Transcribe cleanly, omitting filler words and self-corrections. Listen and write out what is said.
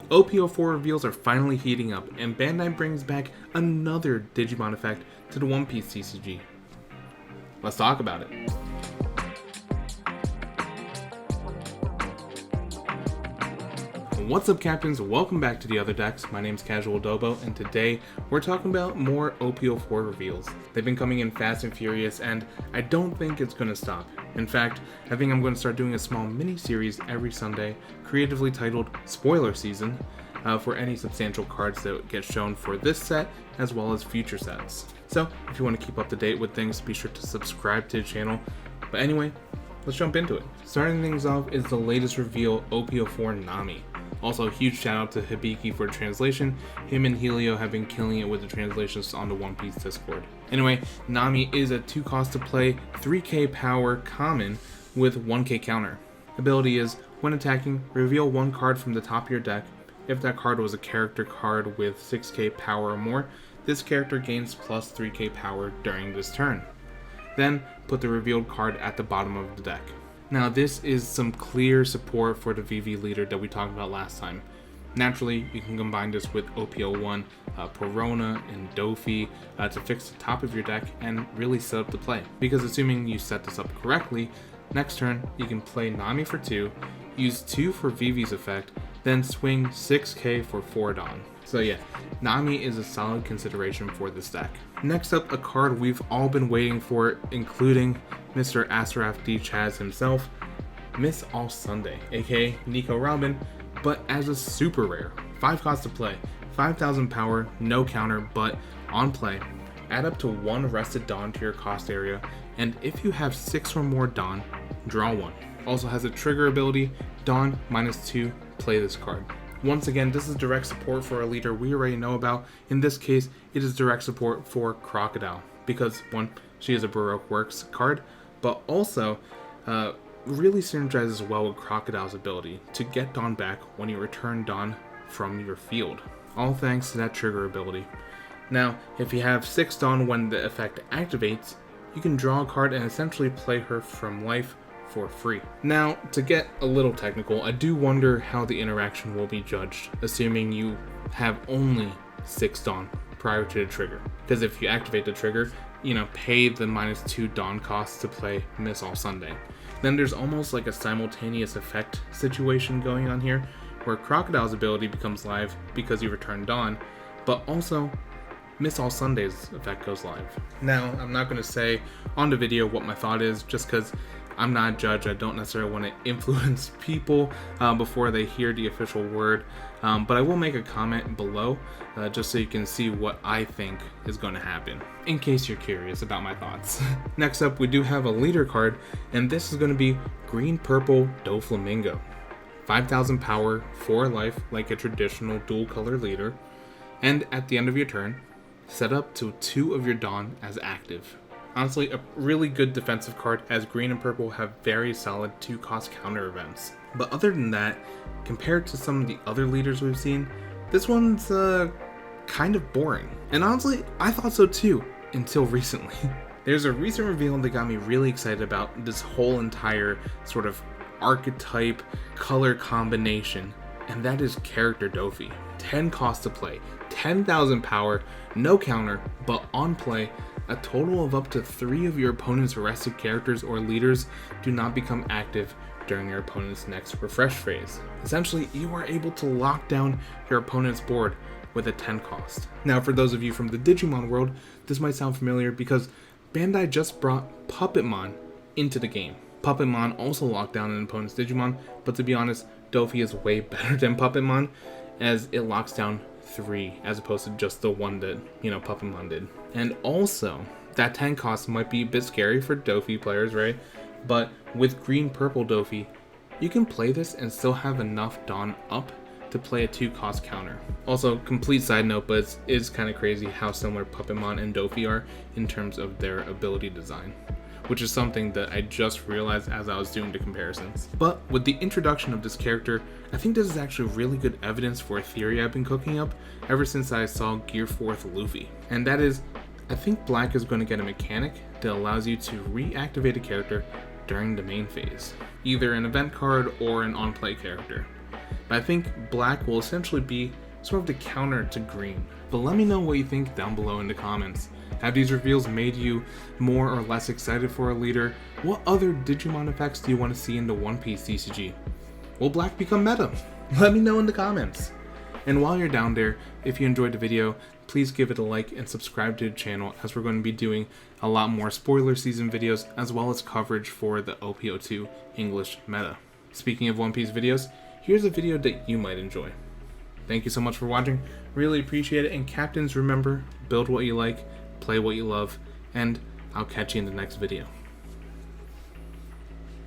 OP04 reveals are finally heating up, and Bandai brings back another Digimon effect to the One Piece TCG. Let's talk about it. What's up, Captains? Welcome back to the Other Decks. My name's Casual Dobo, and today we're talking about more OP04 reveals. They've been coming in fast and furious, and I don't think it's going to stop. In fact, I think I'm going to start doing a small mini-series every Sunday, creatively titled Spoiler Season, for any substantial cards that get shown for this set, as well as future sets. So, if you want to keep up to date with things, be sure to subscribe to the channel. But anyway, let's jump into it. Starting things off is the latest reveal, OP04 Nami. Also, a huge shout out to Hibiki for the translation. Him and Helio have been killing it with the translations on the One Piece Discord. Anyway, Nami is a 2 cost to play, 3k power common with 1k counter. Ability is, when attacking, reveal 1 card from the top of your deck. If that card was a character card with 6k power or more, this character gains plus 3k power during this turn. Then, put the revealed card at the bottom of the deck. Now, this is some clear support for the VV leader that we talked about last time. Naturally, you can combine this with OP01, Perona, and Doffy to fix the top of your deck and really set up the play. Because assuming you set this up correctly, next turn you can play Nami for 2, use 2 for VV's effect, then swing 6k for 4 Dawn. So yeah, Nami is a solid consideration for this deck. Next up, a card we've all been waiting for, including Mr. Asterath D. Chaz himself, Miss All Sunday, aka Nico Robin, but as a super rare. 5 cost to play, 5,000 power, no counter, but on play, add up to 1 rested Dawn to your cost area, and if you have 6 or more Dawn, draw 1. Also has a trigger ability, Dawn -2, play this card. Once again, this is direct support for a leader we already know about. In this case, it is direct support for Crocodile, because 1, she is a Baroque Works card, but also really synergizes well with Crocodile's ability to get Dawn back when you return Dawn from your field, all thanks to that trigger ability. Now, if you have 6 Dawn when the effect activates, you can draw a card and essentially play her from life for free. Now, to get a little technical, I do wonder how the interaction will be judged, assuming you have only 6 Dawn prior to the trigger. Because if you activate the trigger, pay the -2 Dawn cost to play Miss All Sunday. Then there's almost like a simultaneous effect situation going on here, where Crocodile's ability becomes live because you return Dawn, but also Miss All Sunday's effect goes live. Now, I'm not going to say on the video what my thought is, just because I'm not a judge. I don't necessarily want to influence people before they hear the official word, but I will make a comment below just so you can see what I think is going to happen, in case you're curious about my thoughts. Next up, we do have a leader card, and this is going to be Green-Purple Doflamingo. 5,000 power, 4 life, like a traditional dual color leader, and at the end of your turn, set up to 2 of your Dawn as active. Honestly, a really good defensive card, as green and purple have very solid 2 cost counter events. But other than that, compared to some of the other leaders we've seen, this one's kind of boring. And honestly, I thought so too, until recently. There's a recent reveal that got me really excited about this whole entire sort of archetype color combination, and that is character Doffy. 10 cost to play, 10,000 power, no counter, but on play, a total of up to 3 of your opponent's arrested characters or leaders do not become active during your opponent's next refresh phase. Essentially, you are able to lock down your opponent's board with a 10 cost. Now, for those of you from the Digimon world, this might sound familiar because Bandai just brought Puppetmon into the game. Puppetmon also locked down an opponent's Digimon, but to be honest, Doffy is way better than Puppetmon, as it locks down 3 as opposed to just the 1 that Puppetmon did. And also, that 10 cost might be a bit scary for Doffy players, right? But with Green-Purple Doffy, you can play this and still have enough Dawn up to play a 2 cost counter. Also, complete side note, but it is kind of crazy how similar Puppetmon and Doffy are in terms of their ability design, which is something that I just realized as I was doing the comparisons. But with the introduction of this character, I think this is actually really good evidence for a theory I've been cooking up ever since I saw Gear 4th Luffy. And that is, I think Black is going to get a mechanic that allows you to reactivate a character during the main phase, either an event card or an on-play character. but I think black will essentially be sort of the counter to green. But let me know what you think down below in the comments. Have these reveals made you more or less excited for a leader? What other Digimon effects do you want to see in the One Piece TCG? Will black become meta? Let me know in the comments. And while you're down there, if you enjoyed the video, please give it a like and subscribe to the channel, as we're going to be doing a lot more spoiler season videos as well as coverage for the OP02 English meta. Speaking of One Piece videos, here's a video that you might enjoy. Thank you so much for watching, really appreciate it, and captains, remember, build what you like, play what you love, and I'll catch you in the next video.